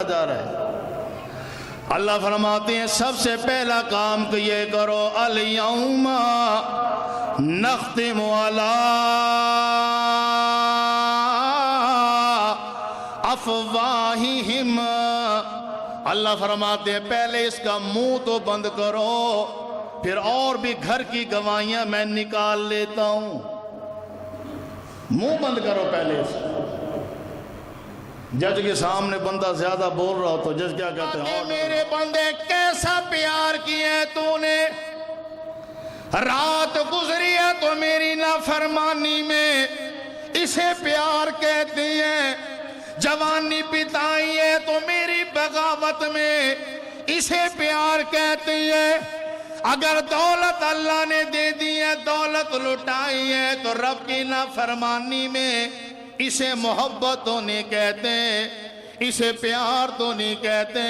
جا رہا ہے۔ اللہ فرماتے ہیں سب سے پہلا کام تو یہ کرو، الیوم نختم علی افواہہم، اللہ فرماتے ہیں پہلے اس کا منہ تو بند کرو، پھر اور بھی گھر کی گواہیاں میں نکال لیتا ہوں۔ منہ بند کرو پہلے اس کا۔ جج کے سامنے بندہ زیادہ بول رہا ہو تو جج کیا کہتے ہیں؟ میرے بندے کیسا پیار کیا ہے تو نے، رات گزری ہے تو میری نافرمانی میں، اسے پیار کہتے ہیں۔ جوانی بتائی ہے تو میری بغاوت میں، اسے پیار کہتے ہیں۔ اگر دولت اللہ نے دے دی ہے، دولت لٹائی ہے تو رب کی نافرمانی میں، اسے محبت تو نہیں کہتے، اسے پیار تو نہیں کہتے۔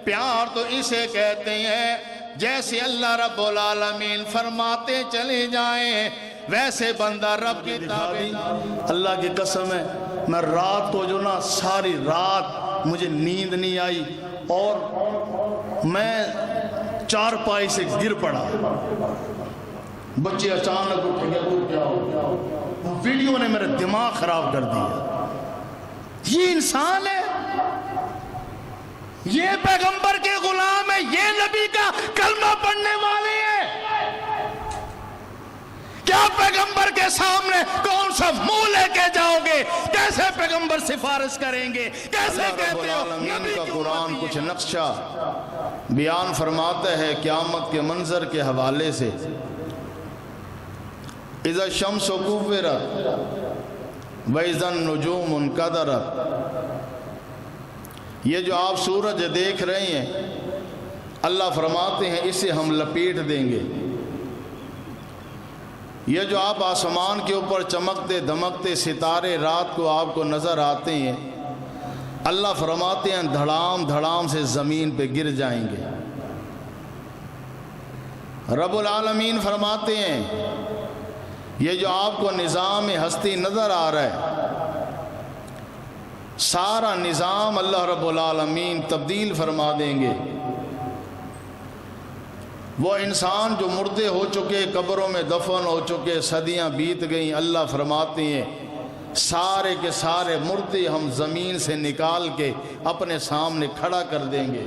پیار تو اسے کہتے ہیں جیسے اللہ رب العالمین فرماتے چلے جائیں ویسے بندہ رب کی تابع۔ اللہ کی قسم ہے میں رات کو جو نا ساری رات مجھے نیند نہیں آئی اور میں چارپائی سے گر پڑا، بچے اچانک اٹھ گئے، کیا ہو؟ ویڈیو نے میرے دماغ خراب کر دیا۔ یہ انسان ہے، یہ پیغمبر کے غلام ہے، یہ نبی کا کلمہ پڑھنے والے ہیں۔ کیا پیغمبر کے سامنے کون سا منہ لے کے جاؤ گے؟ کیسے پیغمبر سفارش کریں گے؟ کیسے کہتے ہو نبی کا قرآن کچھ نقشہ بیان فرماتا ہے قیامت کے منظر کے حوالے سے۔ اذا الشمس كورت واذا النجوم انکدرت، یہ جو آپ سورج دیکھ رہے ہیں اللہ فرماتے ہیں اسے ہم لپیٹ دیں گے۔ یہ جو آپ آسمان کے اوپر چمکتے دھمکتے ستارے رات کو آپ کو نظر آتے ہیں اللہ فرماتے ہیں دھڑام دھڑام سے زمین پہ گر جائیں گے۔ رب العالمین فرماتے ہیں یہ جو آپ کو نظام ہستی نظر آ رہا ہے سارا نظام اللہ رب العالمین تبدیل فرما دیں گے۔ وہ انسان جو مردے ہو چکے، قبروں میں دفن ہو چکے، صدیاں بیت گئیں، اللہ فرماتے ہیں سارے کے سارے مردے ہم زمین سے نکال کے اپنے سامنے کھڑا کر دیں گے۔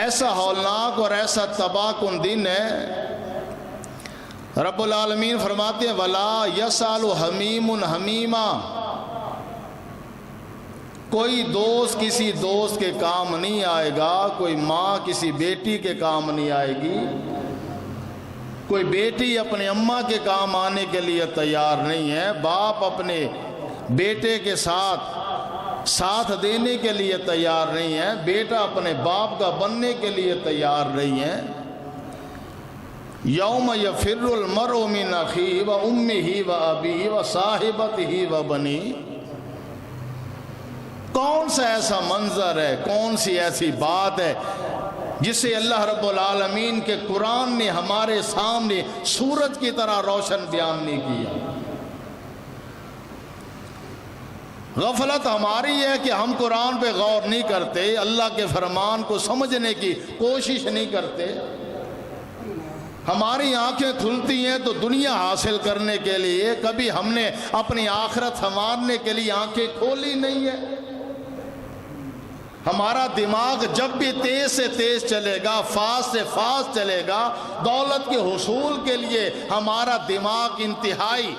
ایسا ہولناک اور ایسا تباہ کن دن ہے۔ رب العالمین فرماتے ہیں وَلَا يَسْأَلُ حَمِيمٌ حَمِيمًا، کوئی دوست کسی دوست کے کام نہیں آئے گا، کوئی ماں کسی بیٹی کے کام نہیں آئے گی، کوئی بیٹی اپنے اماں کے کام آنے کے لیے تیار نہیں ہے، باپ اپنے بیٹے کے ساتھ دینے کے لیے تیار نہیں ہے، بیٹا اپنے باپ کا بننے کے لیے تیار نہیں ہے۔ یوم یفر المرء من اخیہ وامہ وابیہ وصاحبتہ وبنیہ، کون سا ایسا منظر ہے، کون سی ایسی بات ہے جسے اللہ رب العالمین کے قرآن نے ہمارے سامنے سورج کی طرح روشن بیان نہیں کیا۔ غفلت ہماری ہے کہ ہم قرآن پہ غور نہیں کرتے، اللہ کے فرمان کو سمجھنے کی کوشش نہیں کرتے۔ ہماری آنکھیں کھلتی ہیں تو دنیا حاصل کرنے کے لیے، کبھی ہم نے اپنی آخرت سنوارنے کے لیے آنکھیں کھولی نہیں ہے۔ ہمارا دماغ جب بھی تیز سے تیز چلے گا، فاسٹ سے فاسٹ چلے گا، دولت کے حصول کے لیے ہمارا دماغ انتہائی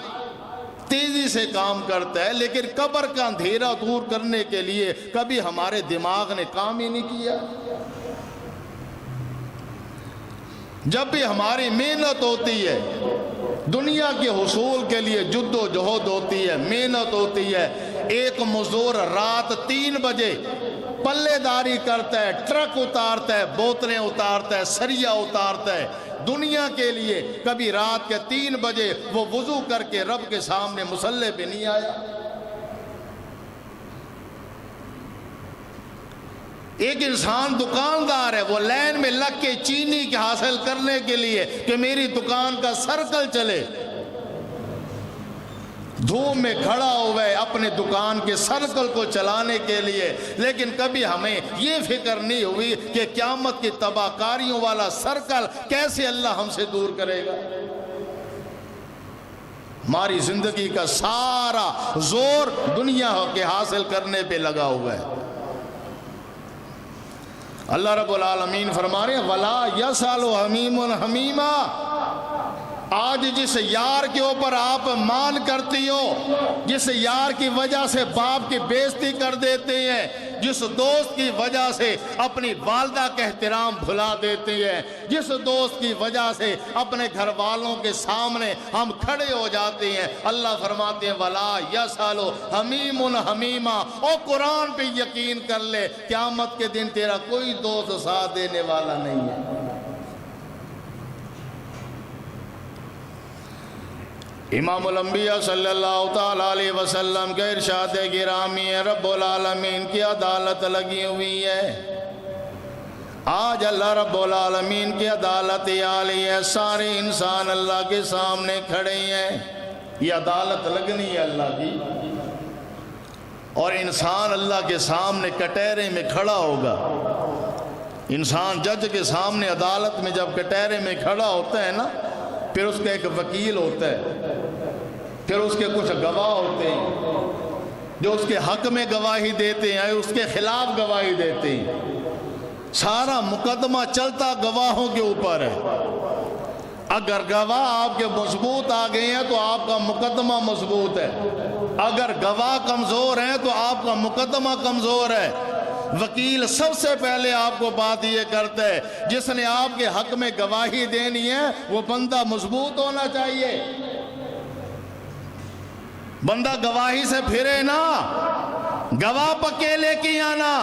تیزی سے کام کرتا ہے، لیکن قبر کا اندھیرا دور کرنے کے لیے کبھی ہمارے دماغ نے کام ہی نہیں کیا۔ جب بھی ہماری محنت ہوتی ہے، دنیا کے حصول کے لیے جد و جہد ہوتی ہے، محنت ہوتی ہے، ایک مزدور رات 3 بجے پلے داری کرتا ہے، ٹرک اتارتا ہے، بوتلیں اتارتا ہے، سریا اتارتا ہے دنیا کے لیے، کبھی رات کے 3 بجے وہ وضو کر کے رب کے سامنے مصلی پہ نہیں آیا۔ ایک انسان دکاندار ہے، وہ لائن میں لگ کے چینی کے حاصل کرنے کے لیے کہ میری دکان کا سرکل چلے، دھوپ میں کھڑا ہوا ہے اپنے دکان کے سرکل کو چلانے کے لیے، لیکن کبھی ہمیں یہ فکر نہیں ہوئی کہ قیامت کی تباہ کاریوں والا سرکل کیسے اللہ ہم سے دور کرے گا۔ ہماری زندگی کا سارا زور دنیا کے حاصل کرنے پہ لگا ہوا ہے۔ اللہ رب العالمین فرما رہے ہیں وَلَا يَسْأَلُ حَمِيمٌ حَمِيمًا۔ آج جس یار کے اوپر آپ مان کرتی ہو، جس یار کی وجہ سے باپ کی بےزتی کر دیتے ہیں، جس دوست کی وجہ سے اپنی والدہ کا احترام بھلا دیتے ہیں، جس دوست کی وجہ سے اپنے گھر والوں کے سامنے ہم کھڑے ہو جاتے ہیں، اللہ فرماتے ہیں وَلَا يَسْأَلُ حَمِيمٌ حَمِيمًا۔ اور قرآن پہ یقین کر لے قیامت کے دن تیرا کوئی دوست ساتھ دینے والا نہیں ہے۔ امام الانبیاء صلی اللہ تعالیٰ علیہ وسلم کا ارشاد گرامی ہے رب العالمین کی عدالت لگی ہوئی ہے۔ آج اللہ رب العالمین کی عدالت عالی ہے، سارے انسان اللہ کے سامنے کھڑے ہیں، یہ عدالت لگنی ہے اللہ کی، اور انسان اللہ کے سامنے کٹہرے میں کھڑا ہوگا۔ انسان جج کے سامنے عدالت میں جب کٹہرے میں کھڑا ہوتا ہے نا، پھر اس کا ایک وکیل ہوتا ہے، پھر اس کے کچھ گواہ ہوتے ہیں جو اس کے حق میں گواہی دیتے ہیں، اس کے خلاف گواہی دیتے ہیں۔ سارا مقدمہ چلتا گواہوں کے اوپر ہے۔ اگر گواہ آپ کے مضبوط آ گئے ہیں تو آپ کا مقدمہ مضبوط ہے، اگر گواہ کمزور ہیں تو آپ کا مقدمہ کمزور ہے۔ وکیل سب سے پہلے آپ کو بات یہ کرتا ہے جس نے آپ کے حق میں گواہی دینی ہے وہ بندہ مضبوط ہونا چاہیے، بندہ گواہی سے پھرے نا، گواہ پکے لے کے آنا۔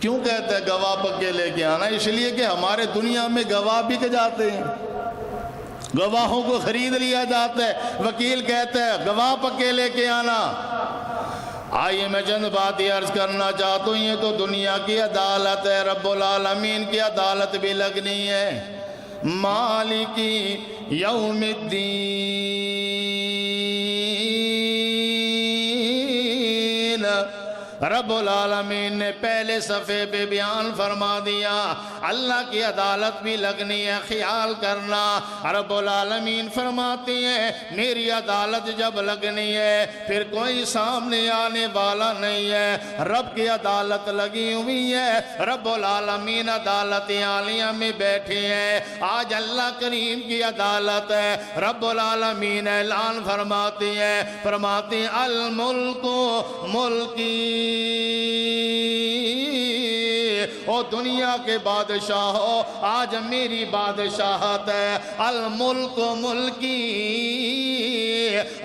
کیوں کہتے ہیں گواہ پکے لے کے آنا؟ اس لیے کہ ہمارے دنیا میں گواہ بک جاتے ہیں، گواہوں کو خرید لیا جاتا ہے۔ وکیل کہتا ہے گواہ پکے لے کے آنا۔ آئیے میں چند باتیں عرض کرنا چاہتا ہوں، یہ تو دنیا کی عدالت ہے، رب العالمین کی عدالت بھی لگنی ہے۔ مالکی یوم الدین، رب العالمین نے پہلے صفحے پہ بیان فرما دیا اللہ کی عدالت بھی لگنی ہے، خیال کرنا۔ رب العالمین فرماتے ہیں میری عدالت جب لگنی ہے پھر کوئی سامنے آنے والا نہیں ہے، رب کی عدالت لگی ہوئی ہے، رب العالمین عدالت عالیہ میں بیٹھے ہیں۔ آج اللہ کریم کی عدالت ہے، رب العالمین اعلان فرماتے ہیں الملک ملکی، او دنیا کے بادشاہو آج میری بادشاہت ہے، الملک ملکی،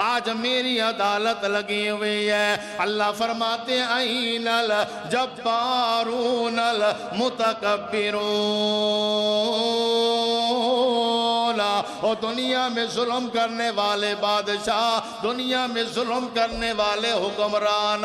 آج میری عدالت لگی ہوئی ہے۔ اللہ فرماتے ہیں این الجبارون المتکبرون، او دنیا میں ظلم کرنے والے بادشاہ، دنیا میں ظلم کرنے والے حکمران،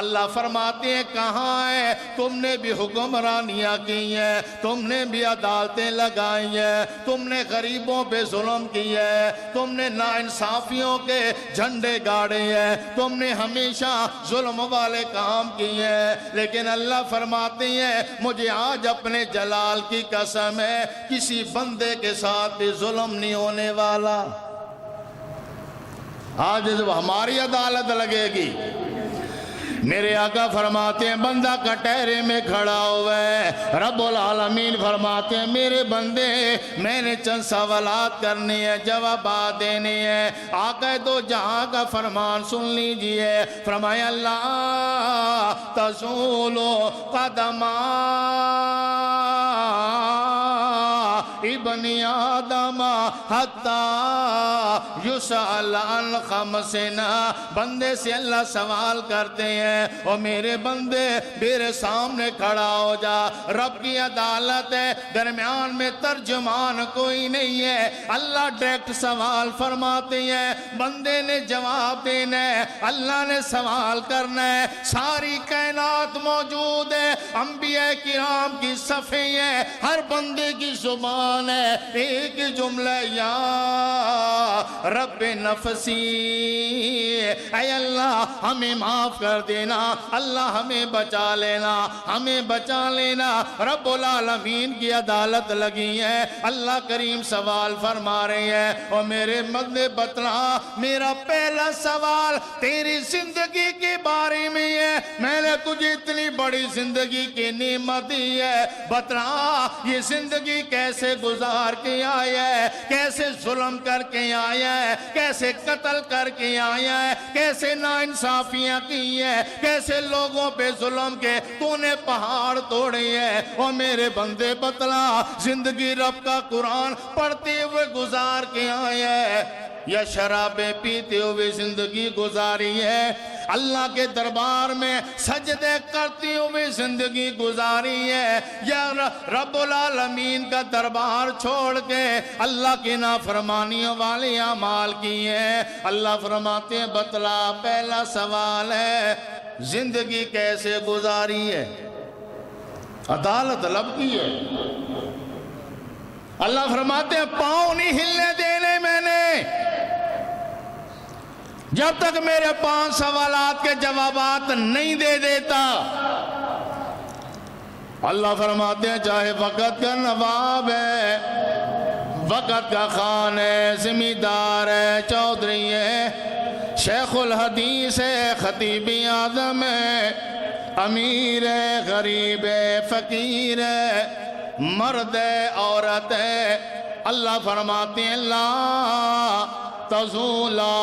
اللہ فرماتے ہیں کہاں ہے؟ تم نے بھی حکمرانیاں کی ہیں، تم نے بھی عدالتیں لگائی ہیں، تم نے غریبوں پہ ظلم کی ہے، تم نے ناانصافیوں کے جھنڈے گاڑے ہیں، تم نے ہمیشہ ظلم والے کام کیے ہیں، لیکن اللہ فرماتے ہیں مجھے آج اپنے جلال کی قسم ہے کسی بندے کے ساتھ بھی ظلم نہیں ہونے والا۔ آج جب ہماری عدالت لگے گی، میرے آقا فرماتے ہیں بندہ کٹہرے میں کھڑا ہوا ہے، رب العالمین فرماتے ہیں میرے بندے میں نے چند سوالات کرنے ہیں، جوابات دینے ہیں۔ آقا تو جہاں کا فرمان سن لیجئے، فرمایا اللہ تزول قدم ابن آدم حتی یسأل عن خمسن، بندے سے اللہ سوال کرتے ہیں اور میرے بندے میرے سامنے کھڑا ہو جا، رب کی عدالت ہے، درمیان میں ترجمان کوئی نہیں ہے، اللہ ڈائریکٹ سوال فرماتے ہیں، بندے نے جواب دینا ہے، اللہ نے سوال کرنا ہے، ساری کائنات موجود ہے، انبیاء کرام کی صفحے ہیں، ہر بندے کی زبان قرآن ہے ایک جملہ یا رب نفسی، اے اللہ ہمیں معاف کر دینا، اللہ ہمیں بچا لینا، ہمیں بچا لینا۔ رب العالمین کی عدالت لگی ہے، اللہ کریم سوال فرما رہے ہیں، اور میرے بندے بتلا میرا پہلا سوال تیری زندگی کے بارے میں ہے۔ میں نے تجھے اتنی بڑی زندگی کی نعمت دی ہے، بتلا یہ زندگی کیسے گزار کے آیا ہے، کیسے ظلم کر کے آیا ہے، کیسے قتل کر کے آیا ہے، کیسے ناانصافیاں کی ہے، کیسے لوگوں پہ ظلم کے تو نے پہاڑ توڑے ہیں۔ اور میرے بندے بتلا زندگی رب کا قرآن پڑھتے ہوئے گزار کے آیا ہے یا شرابیں پیتے ہوئے زندگی گزاری ہے، اللہ کے دربار میں سجدے کرتے ہوئے زندگی گزاری ہے، یا رب العالمین کا دربار چھوڑ کے اللہ کی نافرمانیوں والے اعمال کی ہے۔ اللہ فرماتے ہیں بتلا پہلا سوال ہے زندگی کیسے گزاری ہے، عدالت طلب کی ہے۔ اللہ فرماتے ہیں پاؤں نہیں ہلنے دینے میں نے جب تک میرے 5 سوالات کے جوابات نہیں دے دیتا۔ اللہ فرماتے ہیں چاہے وقت کا نواب ہے، وقت کا خان ہے، زمیندار ہے، چودھری ہے، شیخ الحدیث ہے، خطیب اعظم ہے، امیر ہے، غریب ہے، فقیر ہے، مرد ہے، عورت ہے، اللہ فرماتے ہیں لا تزولا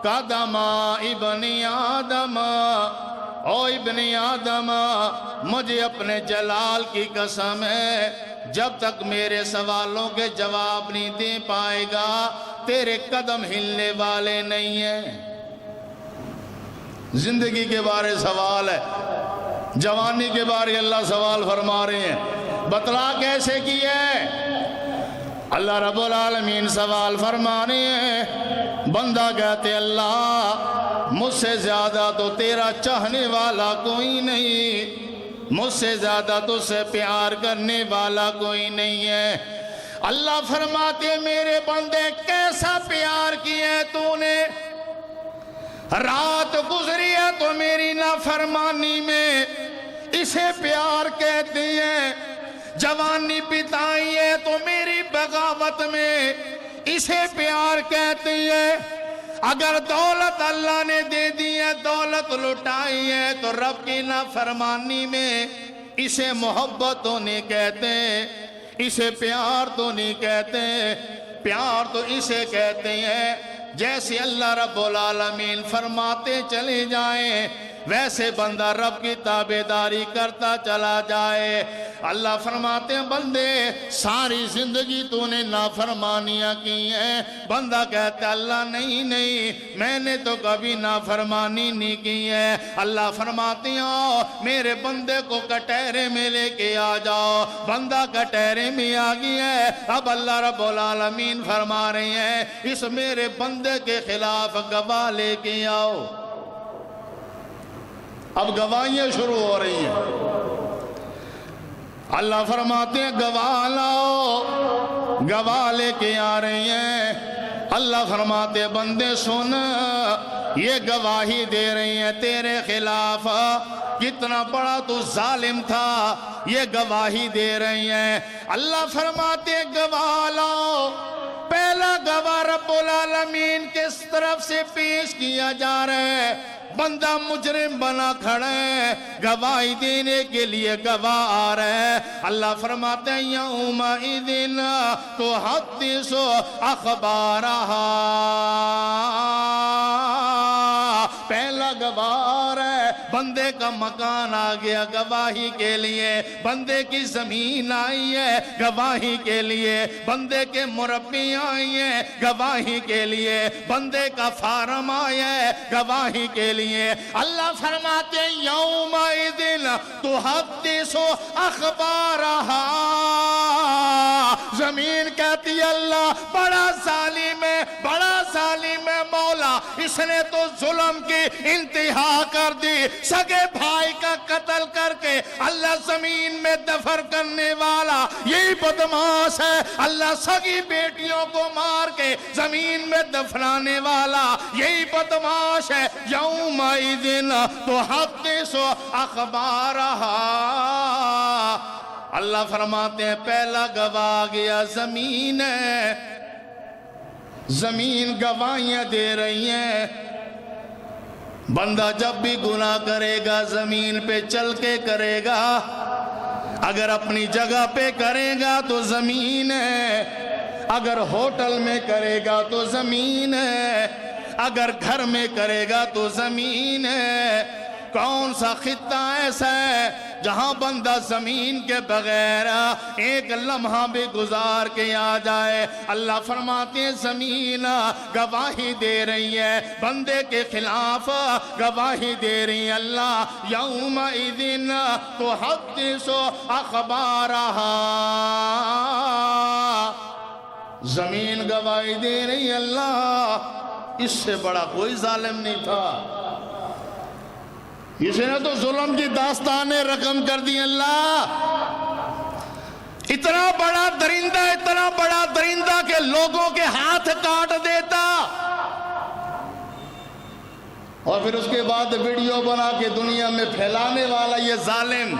قدم ابن آدم، او ابن آدم مجھے اپنے جلال کی قسم ہے جب تک میرے سوالوں کے جواب نہیں دے پائے گا تیرے قدم ہلنے والے نہیں ہیں۔ زندگی کے بارے سوال ہے، جوانی کے بارے اللہ سوال فرما رہے ہیں، بتلا کیسے کی ہے؟ اللہ رب العالمین سوال فرما رہے ہیں، بندہ کہتے اللہ مجھ سے زیادہ تو تیرا چاہنے والا کوئی نہیں، مجھ سے زیادہ تو سے پیار کرنے والا کوئی نہیں ہے۔ اللہ فرماتے میرے بندے کیسا پیار کیا ہے تو نے، رات گزری ہے تو میری نافرمانی میں، اسے پیار کہتے ہیں، جوانی بتائی ہے تو میری بغاوت میں، اسے پیار کہتے ہیں۔ اگر دولت اللہ نے دے دی ہے، دولت لٹائی ہے تو رب کی نافرمانی میں، اسے محبت تو نہیں کہتے، اسے پیار تو نہیں کہتے، پیار تو اسے کہتے ہیں جیسے اللہ رب العالمین فرماتے چلے جائیں ویسے بندہ رب کی تابعداری کرتا چلا جائے۔ اللہ فرماتے ہیں بندے ساری زندگی تو نے نافرمانیاں کی ہیں، بندہ کہتا ہے اللہ نہیں نہیں میں نے تو کبھی نافرمانی نہیں کی ہے۔ اللہ فرماتے ہیں میرے بندے کو کٹہرے میں لے کے آ جاؤ، بندہ کٹہرے میں آ گیا ہے، اب اللہ رب العالمین فرما رہے ہیں اس میرے بندے کے خلاف گواہ لے کے آؤ۔ اب گواہیاں شروع ہو رہی ہیں، اللہ فرماتے ہیں گواہ لاؤ، گواہ لے کے آ رہے ہیں۔ اللہ فرماتے ہیں بندے سن یہ گواہی دے رہی ہیں تیرے خلاف، کتنا بڑا تو ظالم تھا یہ گواہی دے رہی ہیں۔ اللہ فرماتے ہیں گواہ لاؤ، پہلا گواہ رب العالمین کس طرف سے پیش کیا جا رہا ہے؟ بندہ مجرم بنا کھڑا ہے، گواہی دینے کے لیے گواہ آ رہا ہے۔ اللہ فرماتے ہیں یومئذ تحدث اخبارہا، پہلا گواہ ہے، بندے کا مکان آ گیا گواہی کے لیے، بندے کی زمین آئی ہے گواہی کے لیے، بندے کے مربی آئی ہیں گواہی کے لیے، بندے کا فارم آیا ہے گواہی کے لیے۔ اللہ فرماتے ہیں یومئذ تحدث اخبارہا، زمین کہتی ہے اللہ بڑا ظالم ہے، بڑا ظالم ہے مولا، اس نے تو ظلم کی انتہا کر دی، سگے بھائی کا قتل کر کے اللہ زمین میں دفن کرنے والا یہی بدماش ہے، اللہ سگی بیٹیوں کو مار کے زمین میں دفنانے والا یہی بدماش ہے۔ یومئذ تحدث اخبارہا، اللہ فرماتے ہیں پہلا گواہ گیا زمین ہے، زمین گواہیاں دے رہی ہیں۔ بندہ جب بھی گناہ کرے گا زمین پہ چل کے کرے گا، اگر اپنی جگہ پہ کرے گا تو زمین ہے، اگر ہوٹل میں کرے گا تو زمین ہے، اگر گھر میں کرے گا تو زمین ہے۔ کون سا خطہ ایسا ہے جہاں بندہ زمین کے بغیر ایک لمحہ بھی گزار کے آ جائے؟ اللہ فرماتے ہیں زمین گواہی دے رہی ہے، بندے کے خلاف گواہی دے رہی ہے۔ اللہ یومئذ تحدث اخبارہا، زمین گواہی دے رہی ہے۔ اللہ اس سے بڑا کوئی ظالم نہیں تھا، اس نے تو ظلم کی داستانیں رقم کر دی۔ اللہ اتنا بڑا درندہ کہ لوگوں کے ہاتھ کاٹ دیتا، اور پھر اس کے بعد ویڈیو بنا کے دنیا میں پھیلانے والا یہ ظالم۔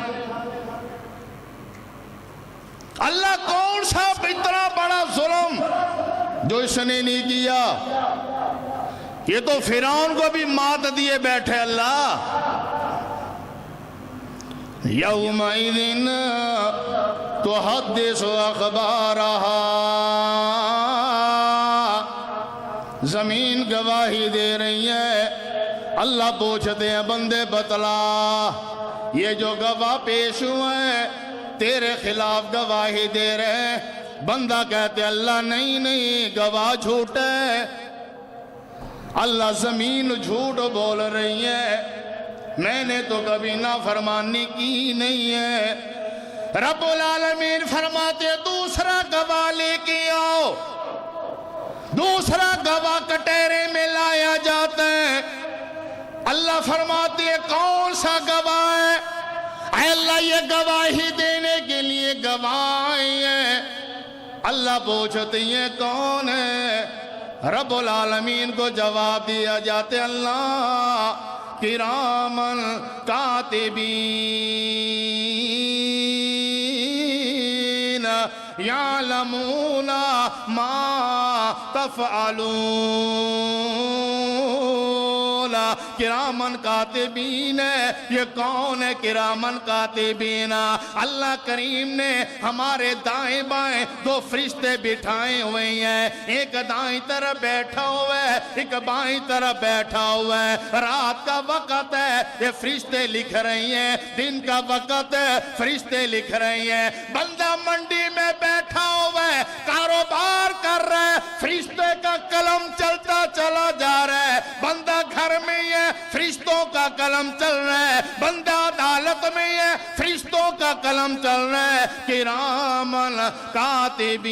اللہ کون سا اتنا بڑا ظلم جو اس نے نہیں کیا؟ یہ تو فرعون کو بھی مات دیے بیٹھے۔ اللہ یومئذ تحدث اخبارہا، زمین گواہی دے رہی ہے۔ اللہ پوچھتے ہیں بندے بتلا، یہ جو گواہ پیش ہوئے ہیں تیرے خلاف گواہی دے رہے ہیں؟ بندہ کہتے اللہ نہیں گواہ جھوٹ ہے، اللہ زمین جھوٹ بول رہی ہے، میں نے تو کبھی نافرمانی کی نہیں ہے۔ رب العالمین فرماتے دوسرا گواہ لے کے آؤ، دوسرا گواہ کٹہرے میں لایا جاتا ہے۔ اللہ فرماتے ہیں کون سا گواہ ہے؟ اے اللہ یہ گواہی دینے کے لیے گواہ ہیں۔ اللہ پوچھتے ہیں کون ہے؟ رب العالمین کو جواب دیا جاتے اللہ کرامن کاتبین یعلمون ما تفعلون۔ کرامن کاتبین ہے، یہ کون ہے کرامن کاتبین؟ اللہ کریم نے ہمارے دائیں بائیں دو فرشتے بٹھائے ہوئے ہیں، ایک دائیں طرف بیٹھا ہوا ہے، ایک بائیں طرف بیٹھا ہوا ہے۔ رات کا وقت ہے یہ فرشتے لکھ رہی ہیں، دن کا وقت ہے فرشتے لکھ رہی ہیں۔ بندہ منڈی میں بیٹھا ہوا ہے، کاروبار کر رہا ہے، فرشتے کا قلم چلتا چلا جا رہا ہے۔ بندہ گھر میں ہی ہے، فرشتوں کا قلم چل رہا ہے۔ بندہ عدالت میں ہی ہے، فرشتوں کا قلم چل رہا ہے۔ کرامن کاتبین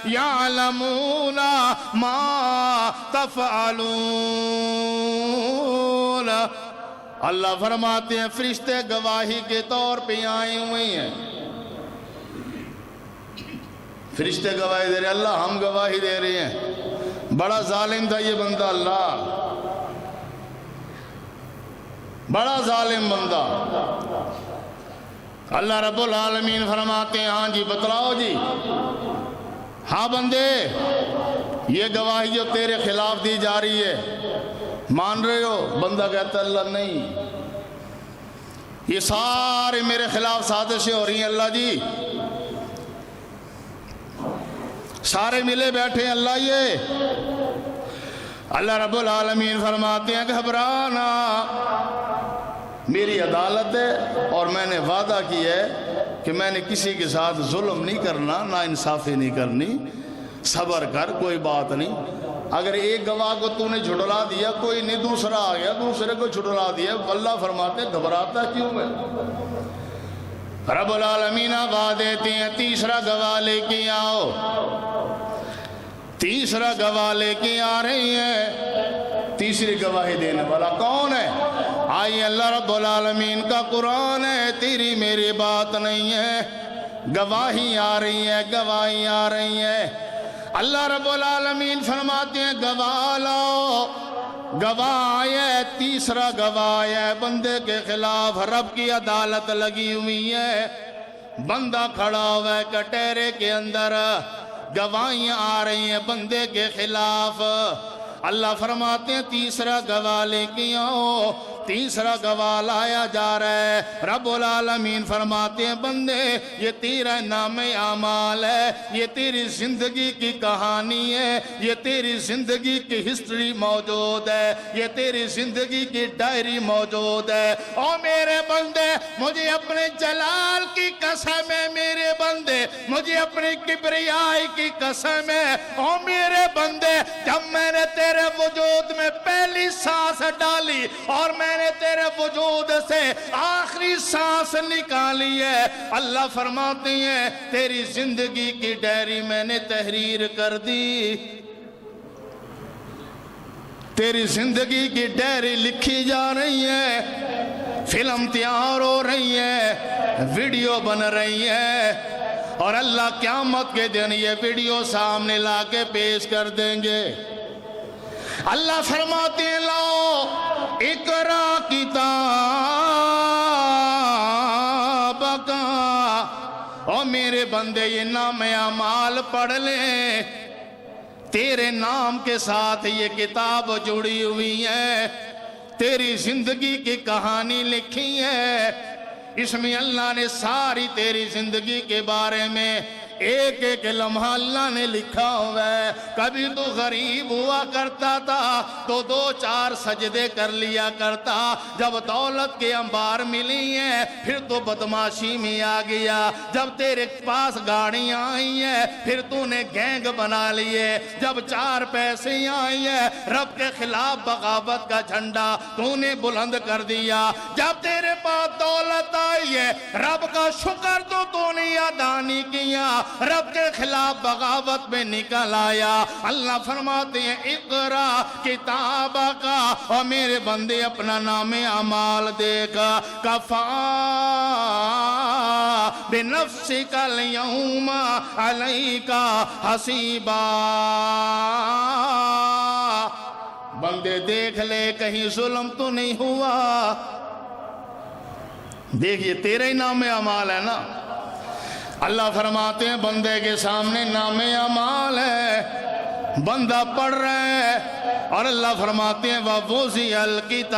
یعلمون ما تفعلون۔ اللہ فرماتے ہیں فرشتے گواہی کے طور پہ آئے ہوئے ہیں۔ فرشتے گواہی دے رہے ہیں، اللہ ہم گواہی دے رہے ہیں۔ بڑا ظالم تھا یہ بندہ، اللہ بڑا ظالم بندہ۔ اللہ رب العالمین فرماتے ہیں ہاں جی بتلاؤ جی، ہاں بندے یہ گواہی جو تیرے خلاف دی جا رہی ہے مان رہے ہو؟ بندہ کہتا اللہ نہیں، یہ سارے میرے خلاف سازشیں ہو رہی ہیں اللہ جی، سارے ملے بیٹھے ہیں اللہ۔ یہ اللہ رب العالمین فرماتے ہیں گھبرانا، میری عدالت ہے اور میں نے وعدہ کیا ہے کہ میں نے کسی کے ساتھ ظلم نہیں کرنا، نا انصافی نہیں کرنی، صبر کر کوئی بات نہیں۔ اگر ایک گواہ کو تو نے جھٹلا دیا کوئی نہیں، دوسرا آ گیا دوسرے کو جھٹلا دیا، اللہ فرماتے ہیں گھبراتا کیوں ہے؟ رب العالمین آواز دیتے ہیں تیسرا گواہ لے کے آؤ۔ تیسرا گواہ لے کے آ رہی ہے۔ تیسری گواہی دینے والا کون ہے؟ آئی اللہ رب العالمین کا قرآن ہے، تیری میری بات نہیں ہے۔ گواہی آ رہی ہے، گواہی آ رہی ہے۔ اللہ رب العالمین فرماتے ہیں گواہ لاؤ۔ گواہ آیا ہے، تیسرا گواہ آیا ہے بندے کے خلاف۔ رب کی عدالت لگی ہوئی ہے، بندہ کھڑا ہوا ہے کٹہرے کے اندر، گواہیاں آ رہی ہیں بندے کے خلاف۔ اللہ فرماتے ہیں تیسرا گواہ لے کے آؤ۔ تیسرا گواہ لایا جا رہا ہے۔ رب العالمین فرماتے ہیں بندے یہ تیرا نام اعمال ہے، یہ تیری زندگی کی کہانی ہے، یہ تیری زندگی کی ہسٹری موجود ہے، یہ تیری زندگی کی ڈائری موجود ہے۔ او میرے بندے مجھے اپنے جلال کی قسم ہے، میرے بندے مجھے اپنی کبریائی کی قسم ہے۔ او میرے بندے جب میں نے تیرے وجود میں پہلی سانس ڈالی اور میں نے تیرے وجود سے آخری سانس نکالی ہے، اللہ فرماتے ہیں تیری زندگی کی ڈائری میں نے تحریر کر دی۔ تیری زندگی کی ڈائری لکھی جا رہی ہے، فلم تیار ہو رہی ہے، ویڈیو بن رہی ہے، اور اللہ قیامت کے دن یہ ویڈیو سامنے لا کے پیش کر دیں گے۔ اللہ فرماتے ہیں لاؤ اقرا کتابک، او میرے بندے یہ نام اعمال پڑھ لیں، تیرے نام کے ساتھ یہ کتاب جڑی ہوئی ہے، تیری زندگی کی کہانی لکھی ہے، اس میں اللہ نے ساری تیری زندگی کے بارے میں ایک ایک لمحہ اللہ نے لکھا ہوا ہے۔ کبھی تو غریب ہوا کرتا تھا تو 2-4 سجدے کر لیا کرتا، جب دولت کے انبار ملی ہیں پھر تو بدماشی میں آ گیا، جب تیرے پاس گاڑیاں آئی ہیں پھر تو نے گینگ بنا لیے، جب 4 پیسے آئی ہیں رب کے خلاف بغاوت کا جھنڈا تو نے بلند کر دیا، جب تیرے پاس دولت آئی ہے رب کا شکر تو نے ادا نہیں کیا، رب کے خلاف بغاوت میں نکل آیا۔ اللہ فرماتے ہیں اقرا کتابک، اور میرے بندے اپنا نام اعمال دیکھا، کفا بنفسک اليوم علیک حسیبا، بندے دیکھ لے کہیں ظلم تو نہیں ہوا۔ دیکھئے تیرے ہی نام اعمال ہے نا۔ اللہ فرماتے ہیں بندے کے سامنے نام اعمال ہے، بندہ پڑھ رہا ہے، اور اللہ فرماتے ہیں وَوُضِعَ الْكِتَابَ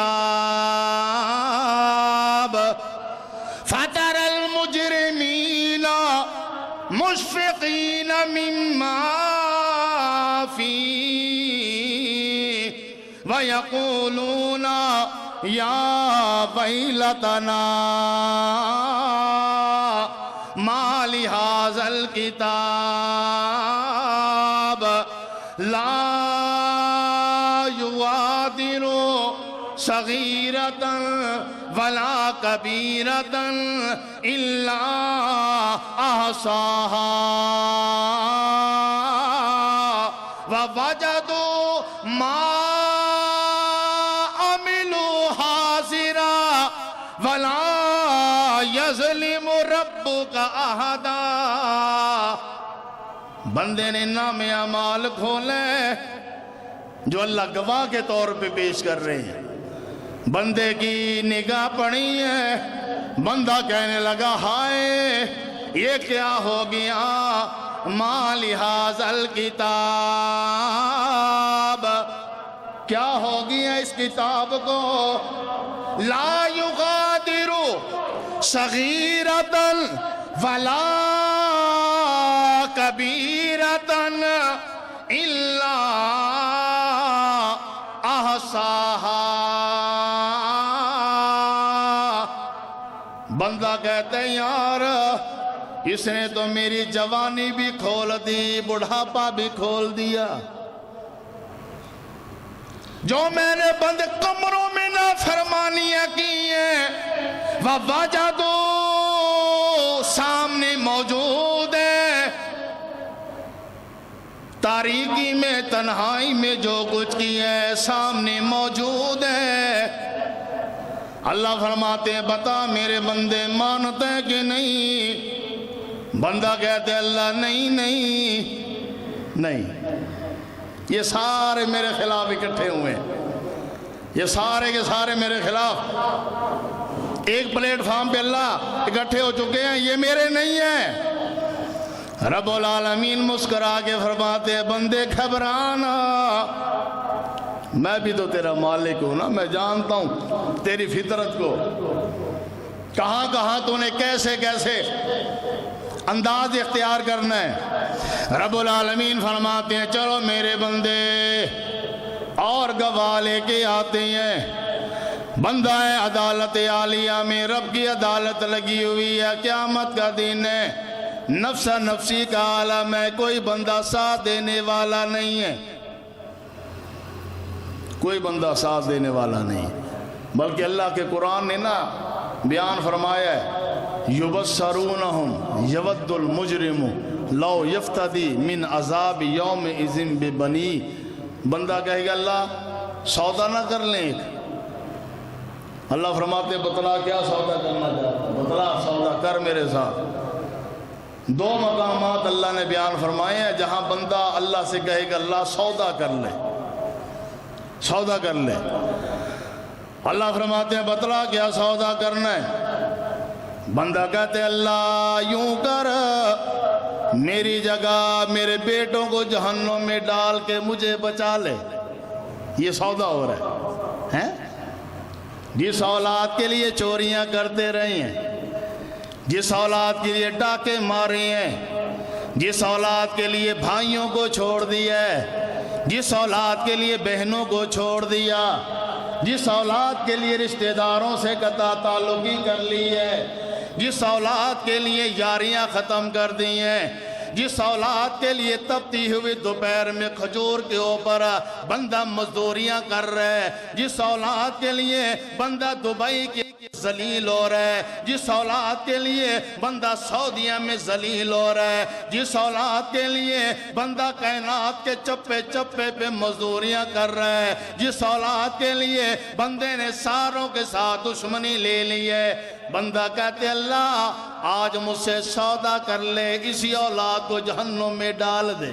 فَتَرَى الْمُجْرِمِينَ مُشْفِقِينَ مِمَّا فِيهِ وَيَقُولُونَ يَا وَيْلَتَنَا مَا لِهَذَا الْكِتَابِ لَا يُغَادِرُ صَغِيرَةً وَلَا كَبِيرَةً إِلَّا أَحْصَاهَا وَوَجَدُوا مَا عَمِلُوا حَاضِرًا وَلَا يَظْلِمُ رَبُّكَ أَحَدًا۔ بندے نے نام اعمال کھولے جو اللہ گواہ کے طور پہ پیش کر رہے ہیں، بندے کی نگاہ پڑی ہے، بندہ کہنے لگا ہائے یہ کیا ہو گیا، ما لِهَذَا الْكِتَابِ کیا ہو گیا اس کتاب کو، لا یغادر صغیرۃ ولا کبیرۃ الا احصاہا۔ بندہ کہتے ہیں یار اس نے تو میری جوانی بھی کھول دی، بڑھاپا بھی کھول دیا، جو میں نے بند کمروں میں نافرمانیاں کی ہیں وَوَجَدُوا سامنے موجود ہے، تاریکی میں تنہائی میں جو کچھ کیا ہے سامنے موجود ہے۔ اللہ فرماتے ہیں بتا میرے بندے مانتے ہیں کہ نہیں؟ بندہ کہتے ہیں اللہ نہیں نہیں نہیں، یہ سارے میرے خلاف اکٹھے ہوئے ہیں، یہ سارے کے سارے میرے خلاف ایک پلیٹ فارم پہ اللہ اکٹھے ہو چکے ہیں، یہ میرے نہیں ہیں۔ رب العالمین مسکرا کے فرماتے ہیں بندے گھبرانا، میں بھی تو تیرا مالک ہوں نا، میں جانتا ہوں تیری فطرت کو، کہاں کہاں تو نے کیسے کیسے انداز اختیار کرنا ہے۔ رب العالمین فرماتے ہیں چلو میرے بندے اور گواہ لے کے آتے ہیں، بندہ ہے عدالت عالیہ میں، رب کی عدالت لگی ہوئی ہے، قیامت کا دن ہے، نفس نفسی کا عالم ہے، کوئی بندہ ساتھ دینے والا نہیں ہے، کوئی بندہ ساتھ دینے والا نہیں، بلکہ اللہ کے قرآن نے نا بیان فرمایا ہے یبصرونہم یود المجرم لو یفتدی من عذاب یومئذ ببنی، بندہ کہے گا اللہ سودا نہ کر لیں، اللہ فرماتے ہیں بتلا کیا سودا کرنا چاہتا، بتلا سودا کر میرے ساتھ۔ دو مقامات اللہ نے بیان فرمائے ہیں جہاں بندہ اللہ سے کہے گا اللہ سودا کر لے، سودا کر لے۔ اللہ فرماتے ہیں بتلا کیا سودا کرنا ہے؟ بندہ کہتے ہیں اللہ یوں کر میری جگہ میرے بیٹوں کو جہنم میں ڈال کے مجھے بچا لے، یہ سودا ہو رہا ہے۔ جس اولاد کے لیے چوریاں کرتے رہے ہیں، جس اولاد کے لیے ڈاکے مارے ہیں، جس اولاد کے لیے بھائیوں کو چھوڑ دیا ہے، جس اولاد کے لیے بہنوں کو چھوڑ دیا، جس اولاد کے لیے رشتہ داروں سے قطع تعلقی کر لی ہے، جس اولاد کے لیے یاریاں ختم کر دی ہیں، جس اولاد کے لیے تپتی ہوئی دوپہر میں کھجور کے اوپر بندہ مزدوریاں کر رہا ہے، جس اولاد کے لیے بندہ دبئی کے ذلیل ہو رہا ہے، جس اولاد کے لیے بندہ سعودیہ میں ذلیل ہو رہا ہے، جس اولاد کے لیے بندہ کائنات کے چپے چپے پہ مزدوریاں کر رہا ہے، جس اولاد کے لیے بندے نے ساروں کے ساتھ دشمنی لے لی ہے، بندہ کہتے اللہ آج مجھ سے سودا کر لے، اسی اولاد کو جہنم میں ڈال دے۔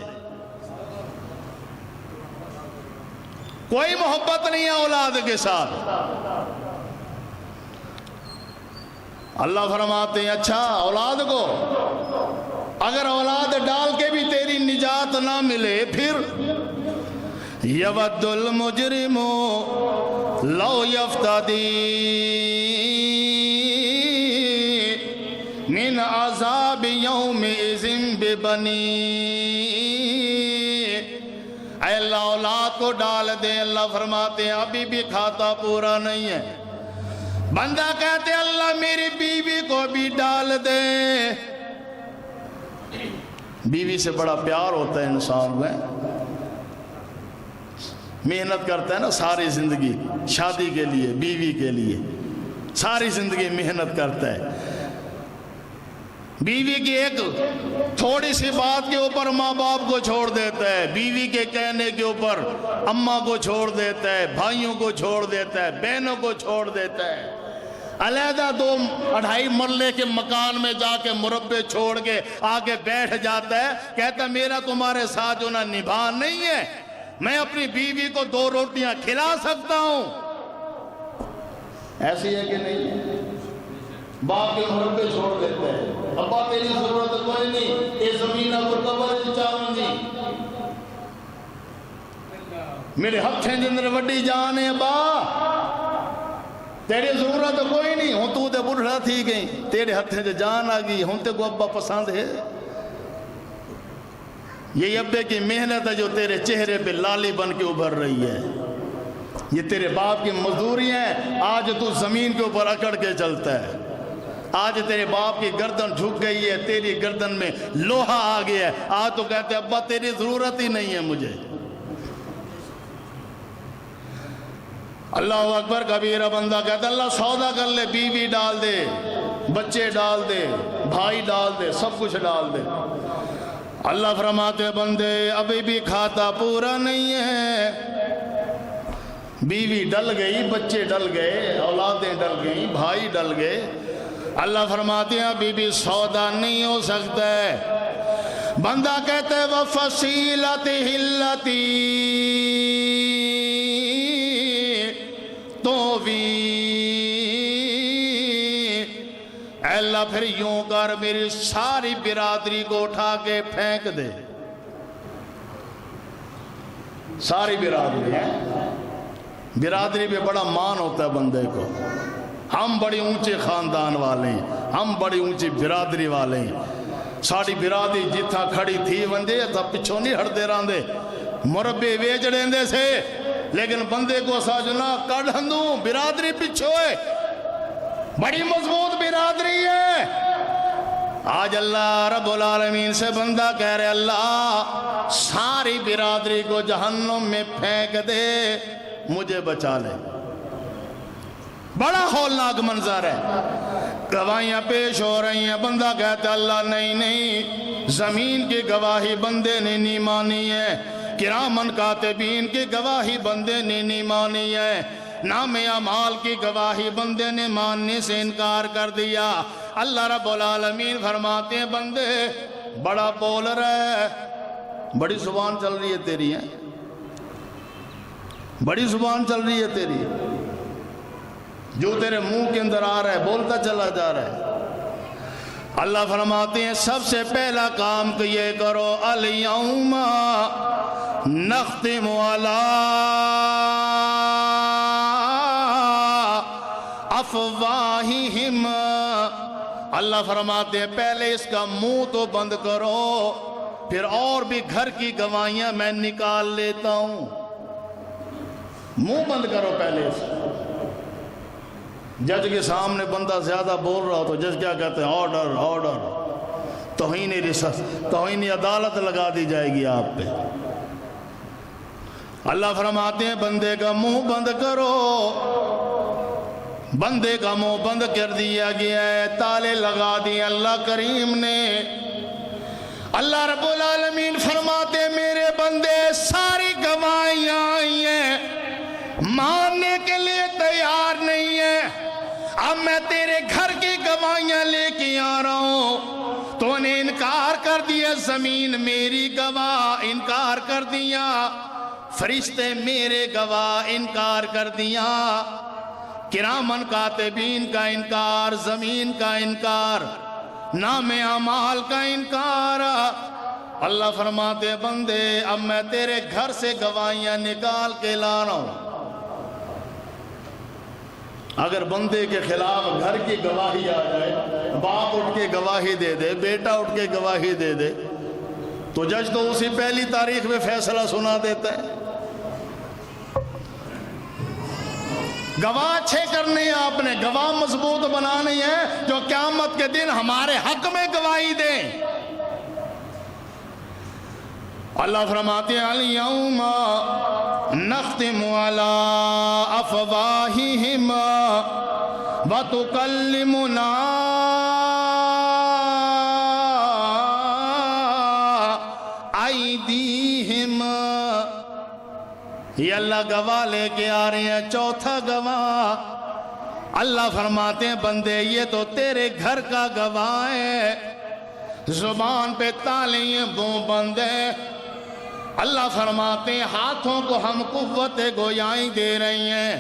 کوئی محبت نہیں ہے اولاد کے ساتھ۔ اللہ فرماتے ہیں اچھا اولاد کو اگر اولاد ڈال کے بھی تیری نجات نہ ملے پھر یود المجرم لو یفتدی من عذاب یومئذ ببنی، اے اللہ اولاد کو ڈال دے، اللہ فرماتے ہیں ابھی بھی کھاتا پورا نہیں ہے۔ بندہ کہتے اللہ میری بیوی کو بھی ڈال دے، بیوی سے بڑا پیار ہوتا ہے انسان میں، محنت کرتا ہے نا ساری زندگی شادی کے لیے، بیوی کے لیے ساری زندگی محنت کرتا ہے، بیوی کی ایک تھوڑی سی بات کے اوپر ماں باپ کو چھوڑ دیتا ہے، بیوی کے کہنے کے اوپر اماں کو چھوڑ دیتا ہے، بھائیوں کو چھوڑ دیتا ہے، بہنوں کو چھوڑ دیتا ہے، علیحدہ 2-2.5 مرلے کے مکان میں جا کے مربع چھوڑ کے آگے بیٹھ جاتا ہے، کہتا میرا تمہارے ساتھ جو نہ نبھا نہیں ہے، میں اپنی بیوی کو 2 روٹیاں کھلا سکتا ہوں۔ ایسی ہے کہ نہیں؟ باپ کے مربع چھوڑ دیتے ہیں، ابا تیری ضرورت کوئی نہیں، اے زمینہ کو قبر چاہوں گی، میرے ہتھیں جندر وڈی جان ہے ابا، تیری ضرورت کوئی نہیں، ہوں تو دے بڑھڑا تھی گئی، تیرے ہتھیں دے جان آگئی، ہوں تے کو ابا پسند ہے۔ یہ ابے کی محنت ہے جو تیرے چہرے پہ لالی بن کے ابھر رہی ہے، یہ تیرے باپ کی مزدوری ہیں، آج تو زمین کے اوپر اکڑ کے چلتا ہے، آج تیرے باپ کی گردن جھک گئی ہے، تیری گردن میں لوہا آ گیا ہے، آج تو کہتے ابا تیری ضرورت ہی نہیں ہے مجھے۔ اللہ اکبر کبیرہ، بندہ کہتا اللہ سودا کر لے، بیوی ڈال دے، بچے ڈال دے، بھائی ڈال دے، سب کچھ ڈال دے۔ اللہ فرماتے بندے ابھی بھی کھاتا پورا نہیں ہے، بیوی ڈل گئی، بچے ڈل گئے، اولادیں ڈل گئیں، بھائی ڈل گئے، اللہ فرماتے ہیں ابھی بھی سودا نہیں ہو سکتا ہے۔ بندہ کہتے ہیں وَفَصِيلَتِهِ الَّتِي تُؤْوِي، اے اللہ پھر یوں کر میری ساری برادری کو اٹھا کے پھینک دے۔ ساری برادری ہے، برادری پہ بڑا مان ہوتا ہے بندے کو، ہم بڑی اونچے خاندان والے ہیں، ہم بڑی اونچی برادری والے ہیں، ساری برادری جتھا کھڑی تھی بندے تا پچھوں نہیں ہڑتے رہندے، مربے ویچ دیندے سے، لیکن بندے کو ساجنا کڑ ہندوں برادری پچھو ہے، بڑی مضبوط برادری ہے۔ آج اللہ رب العالمین سے بندہ کہہ رہے اللہ ساری برادری کو جہنم میں پھینک دے، مجھے بچا لے۔ بڑا ہولناک منظر ہے، گواہیاں پیش ہو رہی ہیں، بندہ کہتا ہے اللہ نہیں نہیں، زمین کی گواہی بندے نے نہیں مانی ہے، کرامن کاتبین کی گواہی بندے نے نہیں مانی ہے، نام اعمال کی گواہی بندے نے ماننے سے انکار کر دیا۔ اللہ رب العالمین فرماتے ہیں بندے بڑا بول رہا ہے، بڑی زبان چل رہی ہے تیری ہے، بڑی زبان چل رہی ہے تیری، جو تیرے منہ کے اندر آ رہا ہے بولتا چلا جا رہا ہے۔ اللہ فرماتے ہیں سب سے پہلا کام کہ یہ کرو الیوم نختم علی افواہہم، اللہ فرماتے ہیں پہلے اس کا منہ تو بند کرو، پھر اور بھی گھر کی گواہیاں میں نکال لیتا ہوں، منہ بند کرو پہلے اس کا۔ جج کے سامنے بندہ زیادہ بول رہا ہو تو جج کیا کہتے ہیں آرڈر آرڈر، توہین عدالت لگا دی جائے گی آپ پہ۔ اللہ فرماتے ہیں بندے کا منہ بند کرو، بندے کا منہ بند کر دیا گیا ہے، تالے لگا دیے اللہ کریم نے۔ اللہ رب العالمین فرماتے ہیں میرے بندے ساری گواہیاں آئی ہیں، ماننے کے لیے تیار نہیں ہے، اب میں تیرے گھر کی گواہیاں لے کے آ رہا ہوں، تو نے انکار کر دیا، زمین میری گواہ انکار کر دیا، فرشتے میرے گواہ انکار کر دیا، کرامن کاتبین کا انکار، زمین کا انکار، نام اعمال کا انکار۔ اللہ فرماتے بندے اب میں تیرے گھر سے گواہیاں نکال کے لا رہا ہوں۔ اگر بندے کے خلاف گھر کی گواہی آ جائے، باپ اٹھ کے گواہی دے دے، بیٹا اٹھ کے گواہی دے دے، تو جج تو اسی پہلی تاریخ میں فیصلہ سنا دیتا ہے۔ گواہ اچھے کرنے ہیں، آپ نے گواہ مضبوط بنانے ہیں جو قیامت کے دن ہمارے حق میں گواہی دیں۔ اللہ فرماتے ہیں الیوم نختم علی افواہہم وتکلمنا ایدیہم، یہ اللہ گواہ لے کے آ رہے ہیں، چوتھا گواہ۔ اللہ فرماتے ہیں بندے یہ تو تیرے گھر کا گواہ ہے، زبان پہ تالے ہیں، منہ بند ہے۔ اللہ فرماتے ہیں ہاتھوں کو ہم قوت گویائی دے رہی ہیں،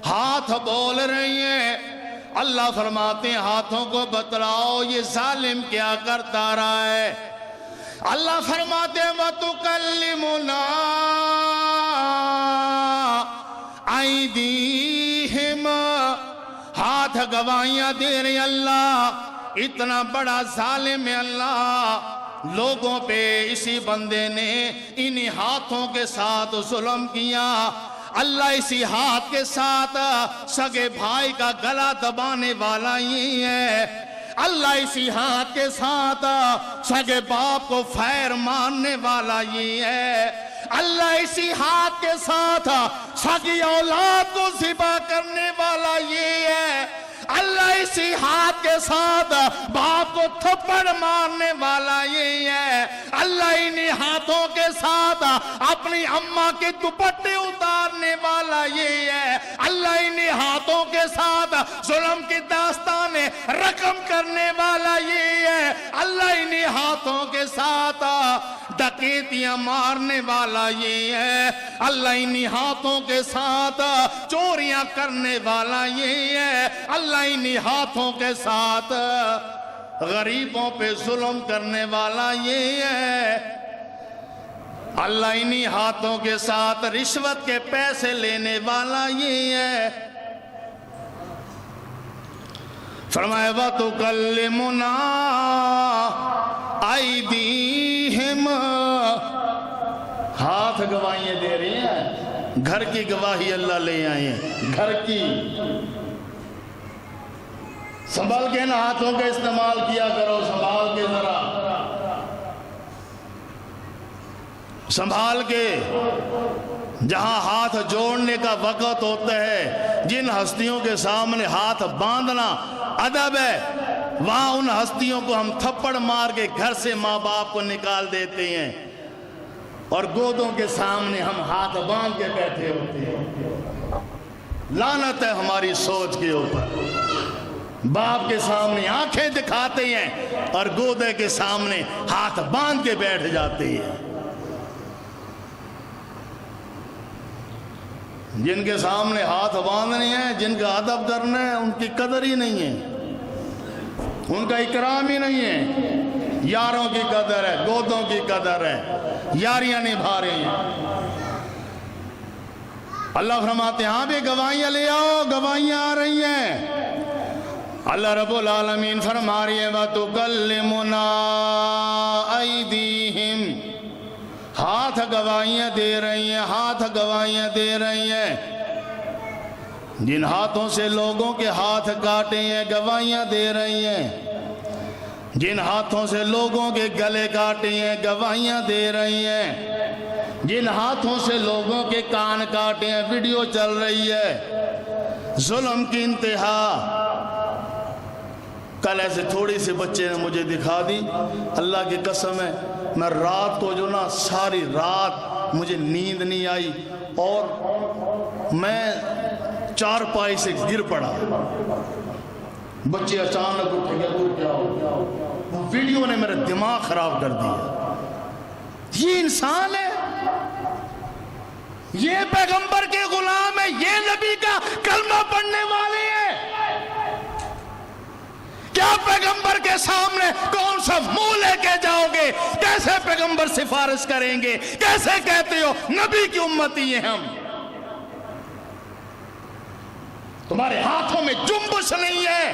ہاتھ بول رہی ہیں۔ اللہ فرماتے ہیں ہاتھوں کو بتلاؤ یہ ظالم کیا کرتا رہا ہے۔ اللہ فرماتے ہیں وَتُكَلِّمُنَا أَيْدِيهِمْ، ہاتھ گواہیاں دے رہے اللہ، اتنا بڑا ظالم ہے اللہ، لوگوں پہ اسی بندے نے انہی ہاتھوں کے ساتھ ظلم کیا۔ اللہ اسی ہاتھ کے ساتھ سگے بھائی کا گلا دبانے والا ہی ہے، اللہ اسی ہاتھ کے ساتھ سگے باپ کو فیر ماننے والا ہی ہے، اللہ اسی ہاتھ کے ساتھ سگی اولاد کو ذبح کرنے والا یہ ہے، اللہ اسی ہاتھ کے ساتھ باپ کو تھپڑ مارنے والا یہی ہے، اللہ انہی ہاتھوں کے ساتھ اپنی اماں کے دوپٹے اتارنے والا یہی ہے، اللہ انہی ہاتھوں کے ساتھ ظلم کی داستانیں رقم کرنے والا یہی ہے، اللہ انہی ہاتھوں کے ساتھ ڈکیتیاں مارنے والا یہ ہے، اللہ انہی ہاتھوں کے ساتھ چوریاں کرنے والا یہ ہے، اللہ انہی ہاتھوں کے ساتھ غریبوں پہ ظلم کرنے والا یہ ہے، اللہ انہی ہاتھوں کے ساتھ رشوت کے پیسے لینے والا یہ ہے۔ فرمایا وَتُكَلِّمُنَا أَيْدِيهِمْ، ہاتھ گواہیاں دے رہی ہیں، گھر کی گواہی اللہ لے آئے ہیں، گھر کی۔ سنبھال کے نا ہاتھوں کا استعمال کیا کرو، سنبھال کے ذرا، سنبھال کے۔ جہاں ہاتھ جوڑنے کا وقت ہوتا ہے، جن ہستیوں کے سامنے ہاتھ باندھنا ادب ہے، وہاں ان ہستیوں کو ہم تھپڑ مار کے گھر سے ماں باپ کو نکال دیتے ہیں، اور گودوں کے سامنے ہم ہاتھ باندھ کے بیٹھے ہوتے ہیں۔ لعنت ہے ہماری سوچ کے اوپر، باپ کے سامنے آنکھیں دکھاتے ہیں اور گودے کے سامنے ہاتھ باندھ کے بیٹھ جاتے ہیں۔ جن کے سامنے ہاتھ باندھنے ہیں، جن کا ادب کرنا ہے، ان کی قدر ہی نہیں ہے، ان کا اکرام ہی نہیں ہے۔ یاروں کی قدر ہے، گودوں کی قدر ہے، یاریاں نبھا رہے ہیں۔ اللہ فرماتے ہیں ہاں بھی گواہیاں لے آؤ، گواہیاں آ رہی ہیں۔ اللہ رب العالمین فرما رہی ہے وَتُكَلِّمُنَا أَيْدِيهِمْ، ہاتھ گواہیاں دے رہی ہیں، ہاتھ گواہیاں دے رہی ہیں۔ جن ہاتھوں سے لوگوں کے ہاتھ کاٹے ہیں، گواہیاں دے رہی ہیں۔ جن ہاتھوں سے لوگوں کے گلے کاٹے ہیں، گواہیاں دے رہی ہیں۔ جن ہاتھوں سے لوگوں کے کان کاٹے ہیں، ویڈیو چل رہی ہے، ظلم کی انتہا۔ کل ایسے تھوڑی سی بچے نے مجھے دکھا دی، اللہ کی قسم ہے، میں رات کو جو نا ساری رات مجھے نیند نہیں آئی، اور میں چارپائی سے گر پڑا۔ بچے اچانک اٹھ گئے، کیا ہو؟ وہ ویڈیو نے میرا دماغ خراب کر دیا۔ یہ انسان ہے، یہ پیغمبر کے غلام ہے، یہ نبی کا کلمہ پڑھنے والے ہیں۔ کیا پیغمبر کے سامنے کون سا منہ لے کے جاؤ گے؟ کیسے پیغمبر سفارش کریں گے؟ کیسے کہتے ہو نبی کی امتی ہیں ہم؟ تمہارے ہاتھوں میں جنبش نہیں ہے،